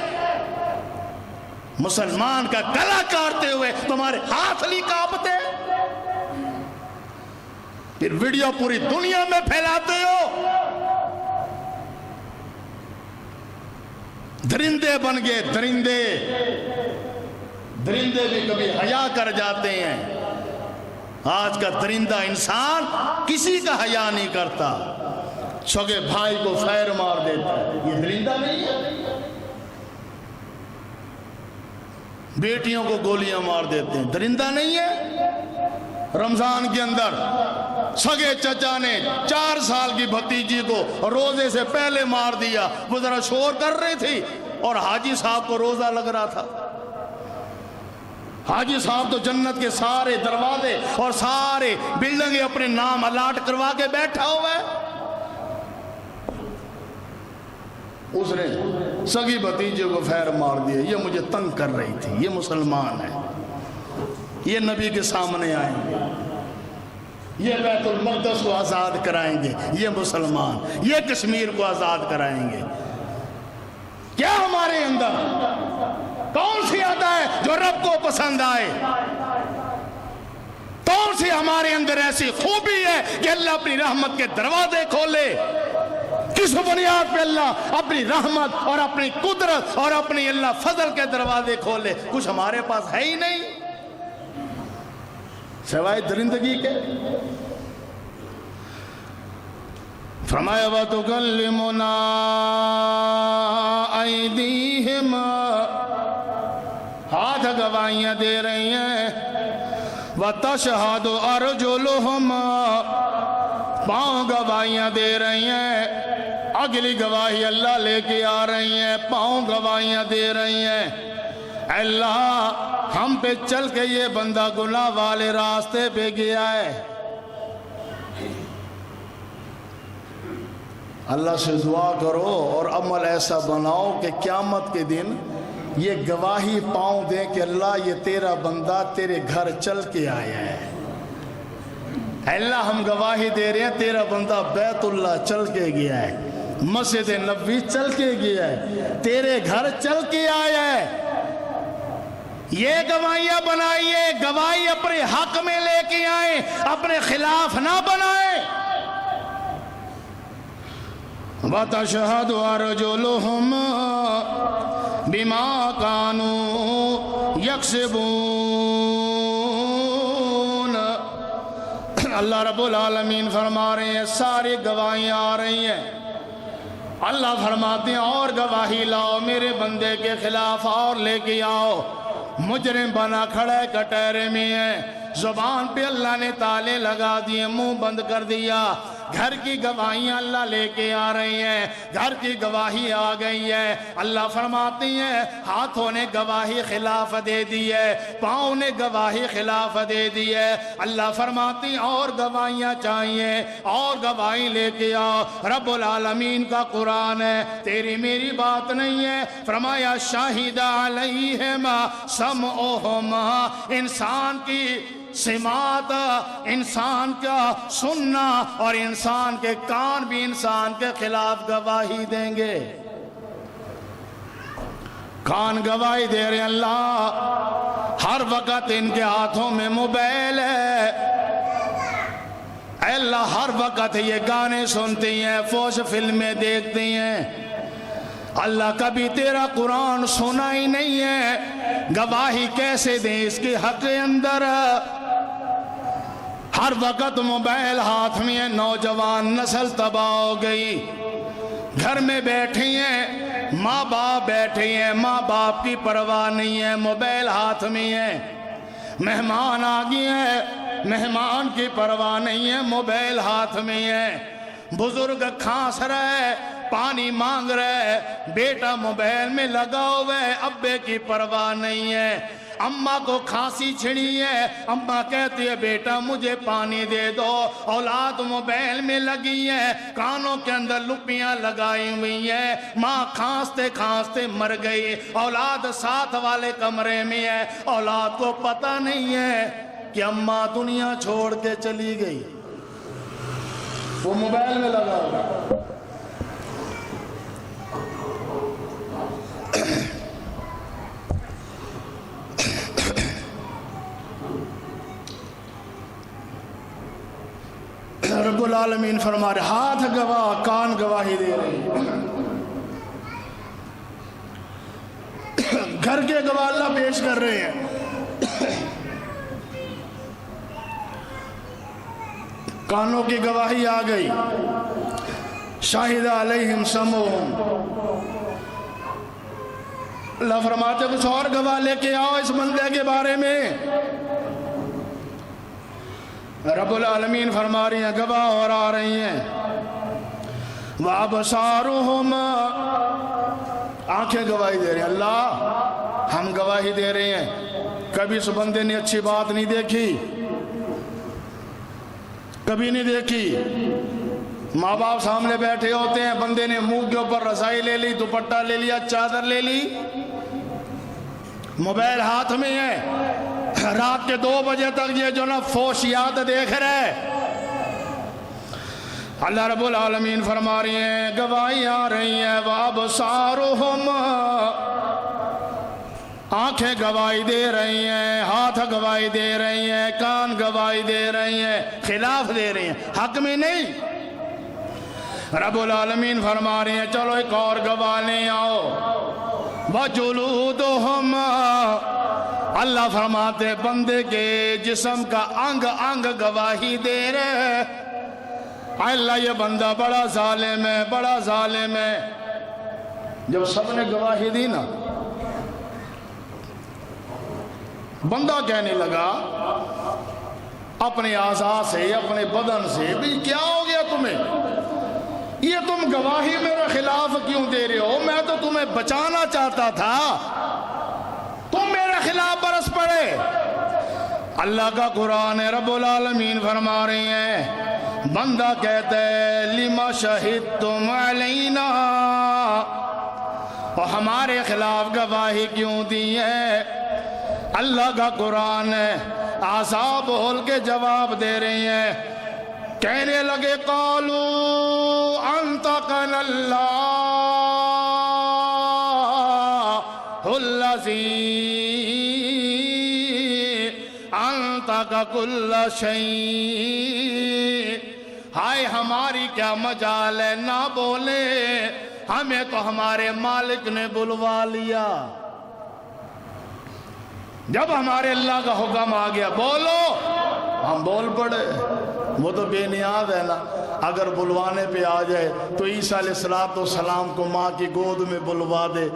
مسلمان کا گلا کاٹتے ہوئے تمہارے ہاتھ نہیں کانپتے، پھر ویڈیو پوری دنیا میں پھیلاتے ہو۔ درندے بن گئے، درندے بھی کبھی حیا کر جاتے ہیں۔ آج کا درندہ انسان کسی کا حیا نہیں کرتا، سگے بھائی کو فیر مار دیتا ہے، یہ درندہ نہیں ہے۔ بیٹیوں کو گولیاں مار دیتے ہیں، درندہ نہیں ہے۔ رمضان کے اندر سگے چچا نے 4 سال کی بھتیجی کو روزے سے پہلے مار دیا، وہ ذرا شور کر رہی تھی اور حاجی صاحب کو روزہ لگ رہا تھا۔ حاجی صاحب تو جنت کے سارے دروازے اور سارے بلڈنگیں اپنے نام الاٹ کروا کے بیٹھا ہوا ہے، اس نے سگی بھتیجے کو فیر مار دیا۔ یہ مجھے تنگ کر رہی تھی، یہ مسلمان ہے، یہ نبی کے سامنے آئیں گے، یہ بیت المقدس کو آزاد کرائیں گے، یہ مسلمان، یہ کشمیر کو آزاد کرائیں گے۔ کیا ہمارے اندر کون سی عادت ہے جو رب کو پسند آئے؟ کون سی ہمارے اندر ایسی خوبی ہے کہ اللہ اپنی رحمت کے دروازے کھولے؟ کس بنیاد پہ اللہ اپنی رحمت اور اپنی قدرت اور اپنی اللہ فضل کے دروازے کھولے؟ کچھ ہمارے پاس ہے ہی نہیں سوائے درندگی کے۔ فرمایا وَتُكَلِّمُنَا أَيْدِيهِمْ، ہاتھ گواہیاں دے رہی ہیں، وَتَشْهَدُ أَرْجُلُهُمْ، پاؤں گواہیاں دے رہی ہیں، اگلی گواہی اللہ لے کے آ رہی ہیں، پاؤں گواہیاں دے رہی ہیں، اللہ ہم پہ چل کے یہ بندہ گناہ والے راستے پہ گیا ہے۔ اللہ سے دعا کرو اور عمل ایسا بناؤ کہ قیامت کے دن یہ گواہی پاؤں دیں کہ اللہ یہ تیرا بندہ تیرے گھر چل کے آیا ہے۔ اللہ ہم گواہی دے رہے ہیں تیرا بندہ بیت اللہ چل کے گیا ہے، مسجد نبوی چل کے گیا ہے، تیرے گھر چل کے آیا ہے۔ یہ گواہیاں بنائیے، گواہی اپنے حق میں لے کے آئیں، اپنے خلاف نہ بنائیں۔ وَتَشْهَدُ أَرْجُلُهُمْ بِمَا كَانُوا يَكْسِبُونَ۔ اللہ رب العالمین فرما رہے ہیں ساری گواہیاں آ رہی ہیں، اللہ فرماتے ہیں اور گواہی لاؤ میرے بندے کے خلاف اور لے کے آؤ۔ مجرم بنا کھڑا ہے، کٹہرے میں ہے، زبان پہ اللہ نے تالے لگا دیے، منہ بند کر دیا۔ گھر کی گواہیاں اللہ لے کے آ رہی ہیں، گھر کی گواہی آ گئی ہے۔ اللہ فرماتی ہیں ہاتھوں نے گواہی خلاف دے دی ہے، پاؤں نے گواہی خلاف دے دی ہے۔ اللہ فرماتی ہیں اور گواہیاں چاہیے، اور گواہی لے کے آؤ۔ رب العالمین کا قرآن ہے، تیری میری بات نہیں ہے۔ فرمایا شاہد علیہما سمعہما، انسان کی سماعت، انسان کا سننا اور انسان کے کان بھی انسان کے خلاف گواہی دیں گے۔ کان گواہی دے رہے ہیں اللہ، ہر وقت ان کے ہاتھوں میں موبائل ہے، اے اللہ ہر وقت یہ گانے سنتی ہیں، فوش فلمیں دیکھتی ہیں، اللہ کبھی تیرا قرآن سنا ہی نہیں ہے، گواہی کیسے دیں اس کے حق کے اندر؟ ہر وقت موبائل ہاتھ میں ہے، نوجوان نسل تباہ ہو گئی، گھر میں بیٹھی ہیں، ماں باپ بیٹھے ہیں، ماں باپ کی پرواہ نہیں ہے، موبائل ہاتھ میں ہے، مہمان آ گئے ہیں، مہمان کی پرواہ نہیں ہے، موبائل ہاتھ میں ہے، بزرگ کھانس رہا ہے، پانی مانگ رہا ہے، بیٹا موبائل میں لگا ہوا ہے، ابے کی پرواہ نہیں ہے۔ اماں کو کھانسی چھڑی ہے، اماں کہتی ہے بیٹا مجھے پانی دے دو، اولاد موبائل میں لگی ہے، کانوں کے اندر لپیاں لگائی ہوئی ہیں، ماں کھانستے کھانستے مر گئی، اولاد ساتھ والے کمرے میں ہے، اولاد کو پتہ نہیں ہے کہ اماں دنیا چھوڑ کے چلی گئی، وہ موبائل میں لگا ہوگا۔ رب العالمین فرما رہے ہاتھ گواہ، کان گواہی دے رہے ہیں، گھر کے گواہ اللہ پیش کر رہے ہیں۔ کانوں کی گواہی آ گئی، شاہد علیہم سمعہم، اللہ فرماتے کچھ اور گواہ لے کے آؤ اس بندے کے بارے میں۔ رب العالمین فرما رہی ہیں گواہ اور آ رہی ہیں، وَأَبْصَارُهُمْ، آنکھیں گواہی دے رہے ہیں، اللہ ہم گواہی دے رہے ہیں کبھی اس بندے نے اچھی بات نہیں دیکھی، کبھی نہیں دیکھی، ماں باپ سامنے بیٹھے ہوتے ہیں، بندے نے منہ کے اوپر رضائی لے لی، دوپٹہ لے لیا، چادر لے لی، موبائل ہاتھ میں ہے، رات کے 2 بجے تک یہ جو نا فوشیات دیکھ رہے۔ اللہ رب العالمین فرما رہی ہیں گواہی آ رہی ہیں، وَأَبْصَارُهُمْ، آنکھیں گواہی دے رہی ہیں، ہاتھ گواہی دے رہی ہیں، کان گواہی دے رہی ہیں، خلاف دے رہی ہیں، حق میں نہیں۔ رب العالمین فرما رہی ہیں چلو ایک اور گواہ لے آؤ، وَجُلُودُهُمْ، اللہ فرماتے بندے کے جسم کا انگ انگ گواہی دے رہے، اللہ یہ بندہ بڑا ظالم ہے، بڑا ظالم ہے۔ جب سب نے گواہی دی نا، بندہ کہنے لگا اپنے اعضاء سے، اپنے بدن سے، بھی کیا ہو گیا تمہیں؟ یہ تم گواہی میرے خلاف کیوں دے رہے ہو؟ میں تو تمہیں بچانا چاہتا تھا، تم میرے خلاف برس پڑے۔ اللہ کا قرآن ہے، رب العالمین فرما رہے ہیں، بندہ کہتا ہے لما شہدتم علینا، اور ہمارے خلاف گواہی کیوں دی ہے؟ اللہ کا قرآن ہے، اعضاء بول کے جواب دے رہے ہیں، کہنے لگے قالوا انطقنا اللہ الذی انطق کل شیء، ہائے ہماری کیا مجال ہے، نہ بولے، ہمیں تو ہمارے مالک نے بلوا لیا۔ جب ہمارے اللہ کا حکم آ گیا بولو، ہم بول پڑے۔ وہ تو بے نیاز ہے نا، اگر بلوانے پہ آ جائے تو عیسیٰ علیہ السلام کو ماں کی گود میں بلوا دے۔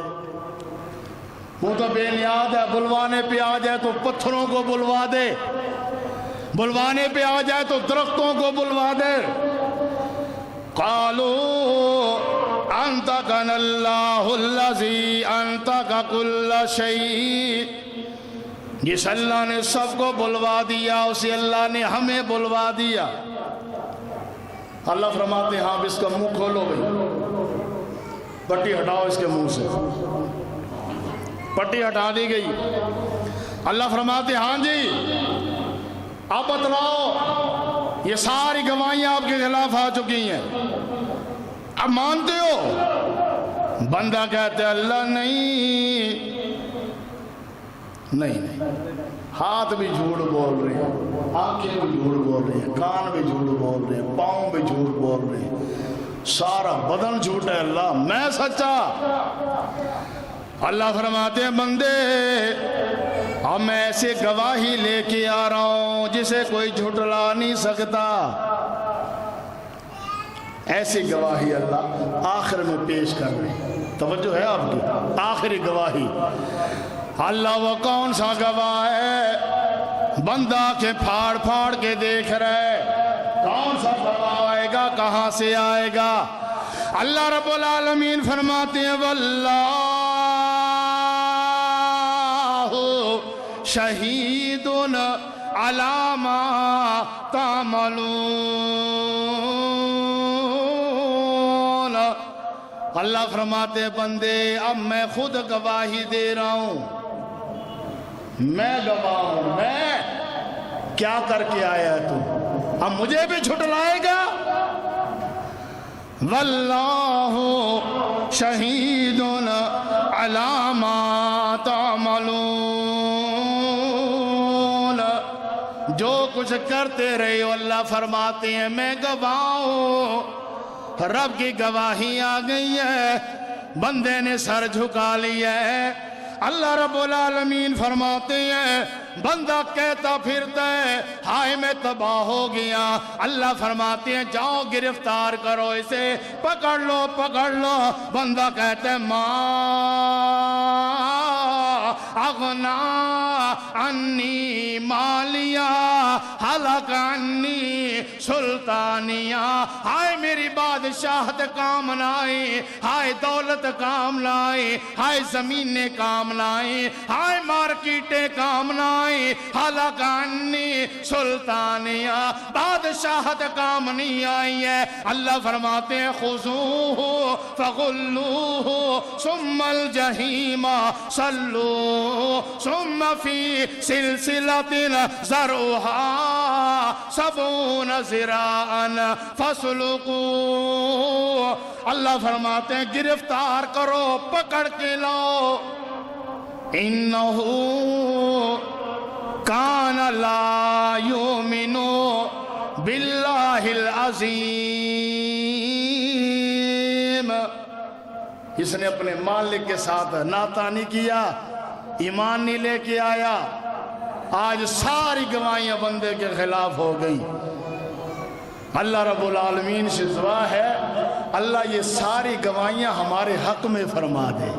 وہ تو بے نیاز ہے، بلوانے پہ آ جائے تو پتھروں کو بلوا دے، بلوانے پہ آ جائے تو درختوں کو بلوا دے۔ قالوا انطقنا اللہ الذی انطق کل شیء، جس اللہ نے سب کو بلوا دیا اسی اللہ نے ہمیں بلوا دیا۔ اللہ فرماتے ہیں ہاں اس کا منہ کھولو بھائی، پٹی ہٹاؤ اس کے منہ سے۔ پٹی ہٹا دی گئی۔ اللہ فرماتے ہیں ہاں جی اب بتلاؤ، یہ ساری گواہیاں آپ کے خلاف آ چکی ہیں، اب مانتے ہو؟ بندہ کہتے ہیں اللہ نہیں، ہاتھ بھی جھوٹ بول رہے ہیں، آنکھیں بھی جھوٹ بول رہے ہیں، کان بھی جھوٹ بول رہے ہیں، پاؤں بھی جھوٹ بول رہے ہیں، سارا بدن جھوٹ ہے، اللہ میں سچا۔ اللہ فرماتے ہیں بندے اب میں ایسے گواہی لے کے آ رہا ہوں جسے کوئی جھٹلا نہیں سکتا۔ ایسی گواہی اللہ آخر میں پیش کر رہے ہیں، توجہ ہے آپ کی، آخری گواہی۔ اللہ وہ کون سا گواہ ہے؟ بندہ کے پھاڑ پھاڑ کے دیکھ رہے، کون سا گواہ آئے گا، کہاں سے آئے گا؟ اللہ رب العالمین فرماتے ہیں واللہ شہید علی ما تعملون، اللہ فرماتے ہیں بندے اب میں خود گواہی دے رہا ہوں، میں گواہ ہوں، میں کیا کر کے آیا ہے تو اب مجھے بھی جھٹلائے گا؟ واللہ شہید علی ما تعملون، جو کچھ کرتے رہے ہو اللہ فرماتے ہیں میں گواہ ہوں۔ رب کی گواہی آ گئی ہے، بندے نے سر جھکا لیا ہے۔ اللہ رب العالمین فرماتے ہیں بندہ کہتا پھرتا ہے ہائے میں تباہ ہو گیا، اللہ فرماتے ہیں جاؤ گرفتار کرو اسے، پکڑ لو پکڑ لو۔ بندہ کہتا ہے ما اغنا عنی مالیا ہلک عنی سلطانیہ، ہائے میری بادشاہت کام نائی، ہائے دولت کام نائی، ہائے زمینیں کام نائی، ہائے مارکیٹیں کام نائی، ہلک عنی سلطانیہ، بادشاہت کام نہیں آئی ہے۔ اللہ فرماتے ہیں خذوہ فغلوہ ثم الجحیم صلوہ ثم فی سلسلۃ ذرعہا 70 ذراعا فاسلکوہ۔ اللہ فرماتے ہیں گرفتار کرو، پکڑ کے لاؤ۔ انہو کان لا یؤمن باللہ العظیم، اس نے اپنے مالک کے ساتھ ناطا نہیں کیا، ایمان نہیں لے کے آیا۔ آج ساری گواہیاں بندے کے خلاف ہو گئی۔ اللہ رب العالمین سے دعا ہے اللہ یہ ساری گواہیاں ہمارے حق میں فرما دے.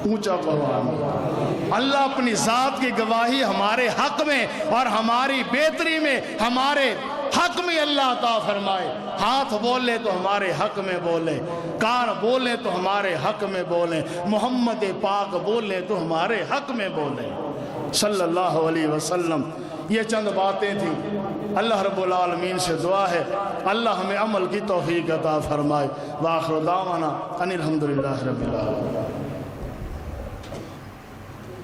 اونچا پڑھو. اللہ اپنی ذات کی گواہی ہمارے حق میں اور ہماری بہتری میں ہمارے حق میں اللہ عطا فرمائے. ہاتھ بولے تو ہمارے حق میں بولے, کان بولے تو ہمارے حق میں بولے, محمد پاک بولے تو ہمارے حق میں بولے صلی اللہ علیہ وسلم. یہ چند باتیں تھیں. اللہ رب العالمین سے دعا ہے اللہ ہمیں عمل کی توفیق عطا فرمائے. وآخر دعوانا ان الحمدللہ رب العالمین.